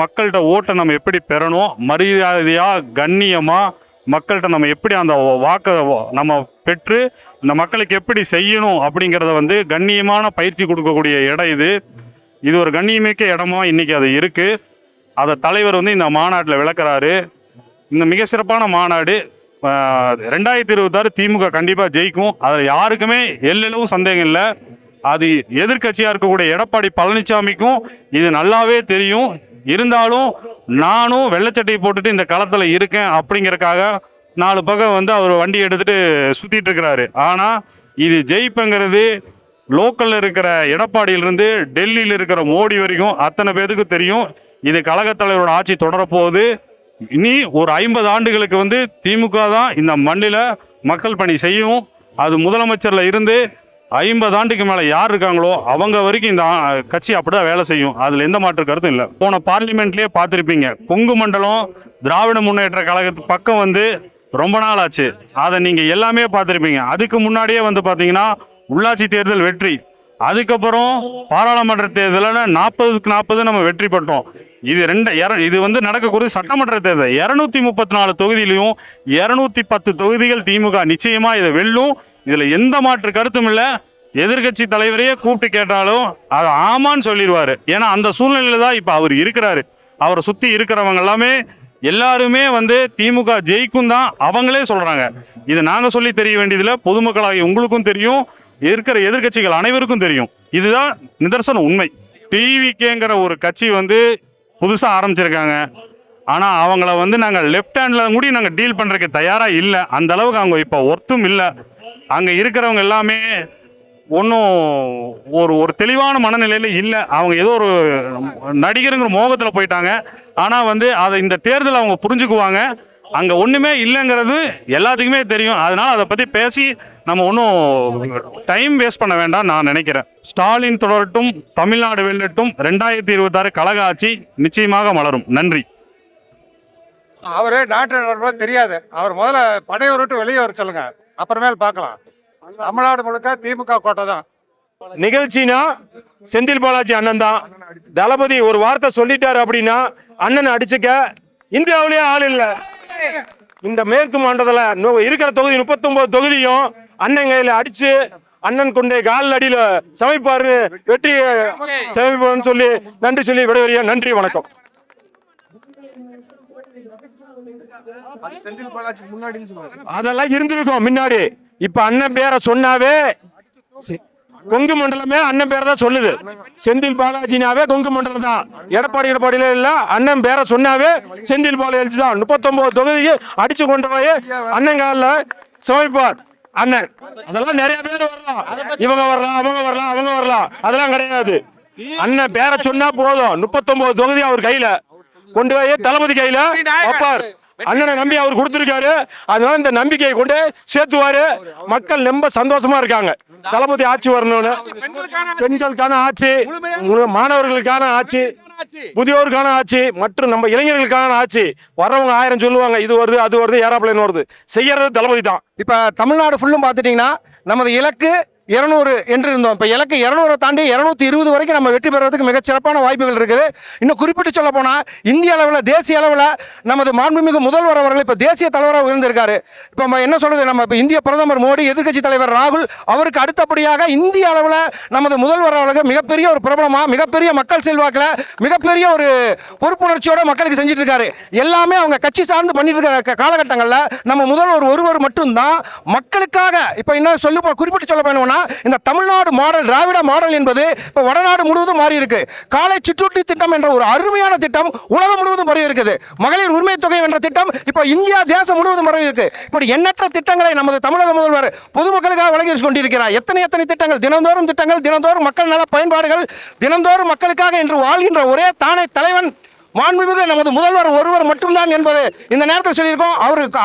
மக்கள்கிட்ட ஓட்டை நம்ம எப்படி பெறணும், மரியாதையாக கண்ணியமாக மக்கள்கிட்ட நம்ம எப்படி அந்த வாக்கை நம்ம பெற்று இந்த மக்களுக்கு எப்படி செய்யணும் அப்படிங்கிறத வந்து கண்ணியமான பயிற்சி கொடுக்கக்கூடிய இடம் இது ஒரு கண்ணியமிக்க இடமா இன்றைக்கி அது இருக்குது. அதை தலைவர் வந்து இந்த மாநாட்டில் விளக்குறாரு. இந்த மிக சிறப்பான மாநாடு 2026 திமுக கண்டிப்பாக ஜெயிக்கும். அதில் யாருக்குமே எல்லளவும் சந்தேகம் இல்லை. அது எதிர்கட்சியாக இருக்கக்கூடிய எடப்பாடி பழனிசாமிக்கும் இது நல்லாவே தெரியும். இருந்தாலும் நானும் வெள்ளச்சட்டை போட்டுட்டு இந்த களத்தில் இருக்கேன் அப்படிங்கிறக்காக 4 பக்கம் வந்து அவர் வண்டி எடுத்துகிட்டு சுற்றிட்டு இருக்கிறாரு. ஆனால் இது ஜெயிப்புங்கிறது லோக்கலில் இருக்கிற எடப்பாடியிலிருந்து டெல்லியில் இருக்கிற மோடி வரைக்கும் அத்தனை பேருக்கு தெரியும். இது கழகத் தலைவரோட ஆட்சி தொடரப்போகுது. இனி ஒரு 50 ஆண்டுகளுக்கு வந்து திமுக தான் இந்த மண்ணில் மக்கள் பணி செய்யும். அது முதலமைச்சரில் இருந்து 50 ஆண்டுக்கு மேலே யார் இருக்காங்களோ அவங்க வரைக்கும் இந்த கட்சி அப்படி தான் வேலை செய்யும். அதில் எந்த மாற்று கருத்தும் இல்லை. போன பார்லிமெண்ட்லேயே பார்த்துருப்பீங்க, கொங்கு மண்டலம் திராவிட முன்னேற்ற கழகத்து பக்கம் வந்து ரொம்ப நாள் ஆச்சு. அதை நீங்கள் எல்லாமே பார்த்துருப்பீங்க. அதுக்கு முன்னாடியே வந்து பார்த்தீங்கன்னா உள்ளாட்சி தேர்தல் வெற்றி, அதுக்கப்புறம் பாராளுமன்ற தேர்தலில் 40க்கு 40 நம்ம வெற்றி பெற்றோம். இது வந்து நடக்கக்கூடிய சட்டமன்ற தேர்தல் 234 தொகுதியிலையும் 210 தொகுதிகள் திமுக நிச்சயமாக இதை வெல்லும். இதில் எந்த மாற்று கருத்தும் இல்லை. எதிர்கட்சி தலைவரையே கூப்பிட்டு கேட்டாலும் அது ஆமான்னு சொல்லிடுவார். ஏன்னா அந்த சூழ்நிலையில் தான் இப்போ அவர் இருக்கிறாரு. அவரை சுற்றி இருக்கிறவங்க எல்லாருமே வந்து திமுக ஜெயிக்கும் தான் அவங்களே சொல்கிறாங்க. இதை நாங்கள் சொல்லி தெரிய வேண்டியதில்லை, பொதுமக்களாகி உங்களுக்கும் தெரியும், இருக்கிற எதிர்கட்சிகள் அனைவருக்கும் தெரியும். இதுதான் நிதர்சன உண்மை. டிவிகேங்கிற ஒரு கட்சி வந்து புதுசாக ஆரம்பிச்சிருக்காங்க. ஆனால் அவங்கள வந்து நாங்கள் லெஃப்ட் ஹேண்டில் கூட நாங்கள் டீல் பண்ணுறதுக்கு தயாராக இல்லை. அந்த அளவுக்கு அவங்க இப்போ ஒர்த்தும் இல்லை. அங்கே இருக்கிறவங்க எல்லாமே ஒன்றும் ஒரு தெளிவான மனநிலையில் இல்லை. அவங்க ஏதோ ஒரு நடிகருங்கிற மோகத்தில் போயிட்டாங்க. ஆனால் வந்து அதை இந்த தேர்தல் அவங்க புரிஞ்சுக்குவாங்க. அங்கே ஒன்றுமே இல்லைங்கிறது எல்லாத்துக்குமே தெரியும். அதனால் அதை பற்றி பேசி நம்ம ஒன்றும் டைம் வேஸ்ட் பண்ண வேண்டாம் நான் நினைக்கிறேன். ஸ்டாலின் தொடரட்டும், தமிழ்நாடு வெல்லட்டும். 2026 கழக ஆட்சி நிச்சயமாக மலரும். நன்றி. அவரு நாட்டு தெரியாது. அவர் முதல்ல படையை விட்டு வெளியே வர சொல்லுங்க, அப்புறமேல் பார்க்கலாம். தமிழ்நாடு முழுக்க திமுக கோட்டை தான். நிகழ்ச்சினா செந்தில் பாலாஜி அண்ணன் தான். தளபதி ஒரு வார்த்தை சொல்லிட்டாரு அப்படின்னா அண்ணன் அடிச்சுக்க இந்தியாவிலேயே ஆள் இல்லை. இந்த மேற்கு மண்டலத்தில் இருக்கிற தொகுதி 39 தொகுதியும் அண்ணன் கையில் அடிச்சு அண்ணன் கொண்டே கால் அடியில் சமைப்பாரு, வெற்றி சமைப்பாருன்னு சொல்லி நன்றி சொல்லி விடைபெறிய. நன்றி, வணக்கம். அதெல்லாம் இருந்திருக்கும் முன்னாடி. இப்ப அண்ணன் பேரை சொன்னாவே கொங்கு மண்டலமே அண்ணன் பேரை தான் சொல்லுது. செந்தில் பாலாஜினாவே கொங்கு மண்டலம் தான். எடப்பாடியில இல்ல, அண்ணன் பேரை சொன்னாவே செந்தில் பாலாஜி தான். 39 தொகுதிக்கு அடிச்சு கொண்டு போய் அண்ணன் காலில் சமைப்பார் அண்ணன். அதெல்லாம் நிறைய பேர் வரலாம், இவங்க வரலாம், அவங்க வரலாம், அதெல்லாம் கிடையாது. அண்ணன் பேரை சொன்னா போதும். 39 தொகுதி அவர் கையில கொண்டு போய் தளபதி கையில வைப்பார். அண்ணனை நம்பி அவர் கொடுத்திருக்காரு. அதனால இந்த நம்பிக்கையை கொண்டு சேர்த்துவாரு. மக்கள் ரொம்ப சந்தோஷமா இருக்காங்க. தளபதி ஆட்சி வரணும்னு. பெண்களுக்கான ஆட்சி, மாணவர்களுக்கான ஆட்சி, முதியோருக்கான ஆட்சி மற்றும் நம்ம இளைஞர்களுக்கான ஆட்சி. வர்றவங்க 1000 சொல்லுவாங்க, இது வருது அது வருது ஏரோப்ளேன் வருது. செய்யறது தளபதி தான். இப்ப தமிழ்நாடு ஃபுல்லும் பார்த்துட்டீங்கன்னா நமது இலக்கு 200 என்று இருந்தோம். இப்போ இலக்கு 200 தாண்டி 220 வரைக்கும் நம்ம வெற்றி பெறுவதற்கு மிகச்சிறப்பான வாய்ப்புகள் இருக்குது. இன்னும் குறிப்பிட்டு சொல்ல போனால் இந்திய அளவில், தேசிய அளவில் நமது மாண்புமிகு முதல்வர் அவர்கள் இப்போ தேசிய தலைவராக உயர்ந்திருக்காரு. இப்போ நம்ம என்ன சொல்றது, நம்ம இப்போ இந்திய பிரதமர் மோடி, எதிர்க்கட்சி தலைவர் ராகுல், அவருக்கு அடுத்தபடியாக இந்திய அளவில் நமது முதல்வர் அவர்களுக்கு மிகப்பெரிய ஒரு பிரபலமாக, மிகப்பெரிய மக்கள் செல்வாக்கில், மிகப்பெரிய ஒரு பொறுப்புணர்ச்சியோட மக்களுக்கு செஞ்சுட்டு இருக்காரு. எல்லாமே அவங்க கட்சி சார்ந்து பண்ணிட்டு இருக்கிற காலகட்டங்களில் நம்ம முதல்வர் ஒருவர் மட்டும்தான் மக்களுக்காக. இப்போ இன்னும் குறிப்பிட்டு சொல்ல போனோம்னா இந்த தமிழ்நாடு மாடல், திராவிட மாடல் என்பது இப்ப வடநாடு முழுவதும் மாறி இருக்கு. காலை சிற்றுண்டி திட்டம் என்ற ஒரு அருமையான திட்டம் உலகம் முழுவதும் பரவி இருக்குது. மகளிர் உரிமை தொகை என்ற திட்டம் இப்ப இந்தியா தேசம் முழுவதும் பரவி இருக்கு. இப்படி எண்ணற்ற திட்டங்களை நமது தமிழக முதல்வர் பொதுமக்களுக்காக வழங்கி கொண்டிருக்கிறார். எத்தனை திட்டங்கள், தினந்தோறும் திட்டங்கள், தினந்தோறும் மக்கள் நல பயன்பாடுகள், தினந்தோறும் மக்களுக்காக என்று வாழ்கின்ற ஒரே தானே தலைவன் மாண்புமிகு நமது முதல்வர் ஒருவர் மட்டும்தான் என்பது இந்த நேரத்தில் சொல்லியிருக்கோம்.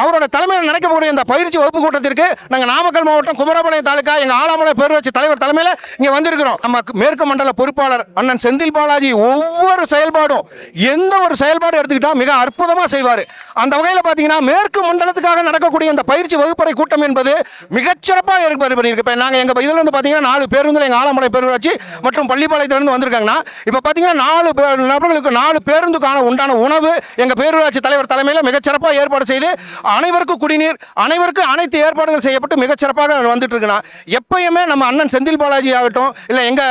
அவரோட தலைமையில் நடக்கக்கூடிய இந்த பயிற்சி வகுப்பு கூட்டத்திற்கு நாங்கள் நாமக்கல் மாவட்டம் குமரபாளையம் தாலுகா எங்கள் ஆலாமலை பேரூராட்சி தலைவர் தலைமையில் இங்கே வந்திருக்கிறோம். நம்ம மேற்கு மண்டல பொறுப்பாளர் அண்ணன் செந்தில் பாலாஜி ஒவ்வொரு செயல்பாடும், எந்த ஒரு செயல்பாடு எடுத்துக்கிட்டால் மிக அற்புதமாக செய்வார். அந்த வகையில் பார்த்தீங்கன்னா மேற்கு மண்டலத்துக்காக நடக்கக்கூடிய இந்த பயிற்சி வகுப்பறை கூட்டம் என்பது மிகச்சிறப்பாக ஏற்பாடு பண்ணியிருக்கு. இப்போ நாங்கள் எங்கள் இதில் வந்து பார்த்தீங்கன்னா 4 பேருந்தில் எங்கள் ஆலாமலை பேரூராட்சி மற்றும் பள்ளிப்பாளையத்திலிருந்து வந்திருக்காங்கன்னா, இப்போ பார்த்தீங்கன்னா 4 நபர்களுக்கு 4 பேருந்து உண்டான உணவு எங்க பேரூராட்சி தலைவர் தலைமையில் மிகச்சிறப்பாக ஏற்பாடு செய்து அனைவருக்கும் குடிநீர், அனைவருக்கும் அனைத்து ஏற்பாடுகள் செய்யப்பட்டு மிகச்சிறப்பாக வந்துட்டு இருக்குன்னா, எப்பயுமே நம்ம அண்ணன் செந்தில் பாலாஜி ஆகட்டும், இல்லை எங்க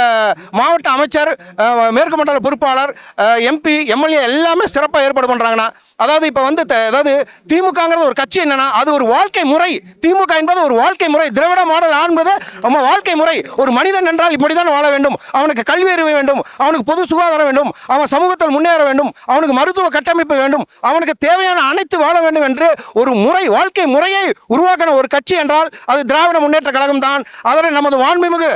மாவட்ட அமைச்சர், மேற்கு மண்டல பொறுப்பாளர், எம்பி, எம்எல்ஏ எல்லாமே சிறப்பாக ஏற்பாடு பண்றாங்கன்னா, அதாவது இப்போ வந்து அதாவது திமுகங்கிறது ஒரு கட்சி என்னன்னா அது ஒரு வாழ்க்கை முறை. திமுக என்பது ஒரு வாழ்க்கை முறை. திராவிட மாடல் என்பது நம்ம வாழ்க்கை முறை. ஒரு மனிதன் என்றால் இப்படிதான் வாழ வேண்டும். அவனுக்கு கல்வி அறிவு வேண்டும், அவனுக்கு பொது சுகாதாரம் வேண்டும், அவன் சமூகத்தில் முன்னேற வேண்டும், அவனுக்கு மருத்துவ கட்டமைப்பு வேண்டும், அவனுக்கு தேவையான அனைத்து வாழ வேண்டும் என்று ஒரு முறை, வாழ்க்கை முறையை உருவாக்கின ஒரு கட்சி என்றால் அது திராவிட முன்னேற்ற கழகம் தான். அதனை நமது மாண்புமிகு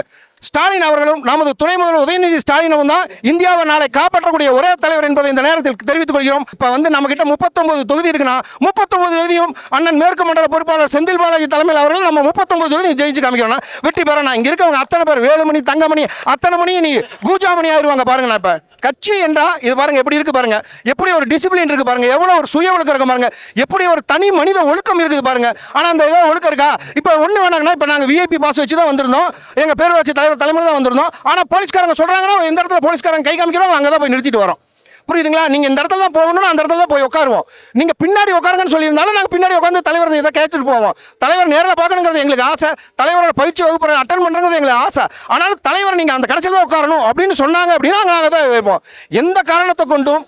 ஸ்டாலின் அவர்களும் நமது துணை முதல்வர் உதயநிதி ஸ்டாலினும் தான் இந்தியாவை நாளை காப்பாற்றக்கூடிய ஒரே தலைவர் என்பதை இந்த நேரத்தில் தெரிவித்துக் கொள்கிறோம். இப்போ வந்து நம்ம கிட்ட 39 தொகுதி இருக்குன்னா 39 தொகுதியும் அண்ணன் மேற்கு மண்டல பொறுப்பாளர் செந்தில் பாலாஜி தலைமையில் அவர்கள் நம்ம 39 தொகுதியும் ஜெயிச்சு காமிக்கிறோம்னா வெற்றி பெறணும். இங்க இருக்கவங்க அத்தனை பேர் வேலுமணி, தங்கமணி, அத்தனை மணி நீ கூஜாமணி ஆயிடுவாங்க பாருங்க. நான் இப்போ கட்சி என்றா இது பாருங்க எப்படி இருக்கு பாருங்க, எப்படி ஒரு டிசிப்ளின் இருக்கு பாருங்க, எவ்வளவு ஒரு சுய ஒழுக்கம் இருக்கு பாருங்க, எப்படி ஒரு தனி மனித ஒழுக்கம் இருக்குது பாருங்க. ஆனா அந்த ஏதோ ஒழுக்கம் இருக்கா? இப்போ ஒண்ணு வேணாங்கன்னா, இப்போ நாங்க விஐபி பாஸ் வச்சு தான் வந்திருந்தோம், எங்க பேரூராட்சி தலைவர் தலைமையில் தான் வந்திருந்தோம். ஆனா போலீஸ்காரங்க சொல்றாங்கன்னா எந்த இடத்துல போலீஸ்காரங்க கை காமிக்கிறோம் அங்கே தான் போய் நிறுத்திட்டு வரோம். புரியுதுங்களா? நீங்க இந்த இடத்துல தான் போகணும்னு அந்த இடத்துல தான் போய் உட்காருவோம். நீங்க பின்னாடி உட்காருங்கன்னு சொல்லியிருந்தாலும் நாங்கள் பின்னாடி உட்காந்து தலைவர் இதை கேட்டுட்டு போவோம். தலைவர் நேரில் பார்க்கணுங்கிறது எங்களுக்கு ஆசை, தலைவரோட பயிற்சி வகுப்பு அட்டன் பண்ணுறது எங்களுக்கு ஆசை. ஆனாலும் தலைவர் நீங்கள் அந்த கடைசியில் தான் உட்காரணும் அப்படின்னு சொன்னாங்க அப்படின்னா நாங்கள் தான் வைப்போம். எந்த காரணத்தை கொண்டும்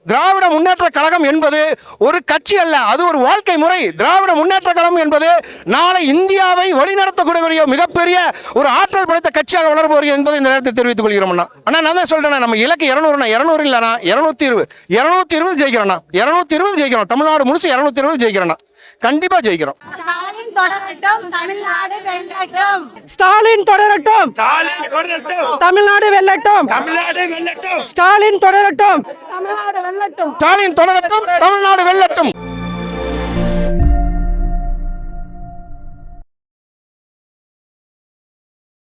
திராவிட முன்னேற்ற கழகம் என்பது ஒரு கட்சி அல்ல, அது ஒரு வாழ்க்கை முறை. திராவிட முன்னேற்ற கழகம் என்பது நாளை இந்தியாவை வழிநடத்தக்கூடிய மிகப்பெரிய ஒரு ஆற்றல் படைத்த கட்சியாக வளரப்போகிறது என்பதை இந்த நேரத்தில் தெரிவித்துக் கொள்கிறோம். அண்ணா நான் தான் சொல்றேன், நம்ம இலக்கு 200, 200 இல்லைண்ணா 220 ஜெயிக்கிறோம்ண்ணா, 220 ஜெயிக்கிறோம். தமிழ்நாடு முழுசு 220 ஜெயிக்கிறோம்ண்ணா, கண்டிப்பா ஜெயிக்கிறோம். ஸ்டாலின் தொடரட்டும், தமிழ்நாடு வெல்லட்டும். ஸ்டாலின் தொடரட்டும், தமிழ்நாடு வெல்லட்டும். ஸ்டாலின் தொடரட்டும், தமிழ்நாடு வெல்லட்டும். ஸ்டாலின் தொடரட்டும், தமிழ்நாடு வெல்லட்டும்.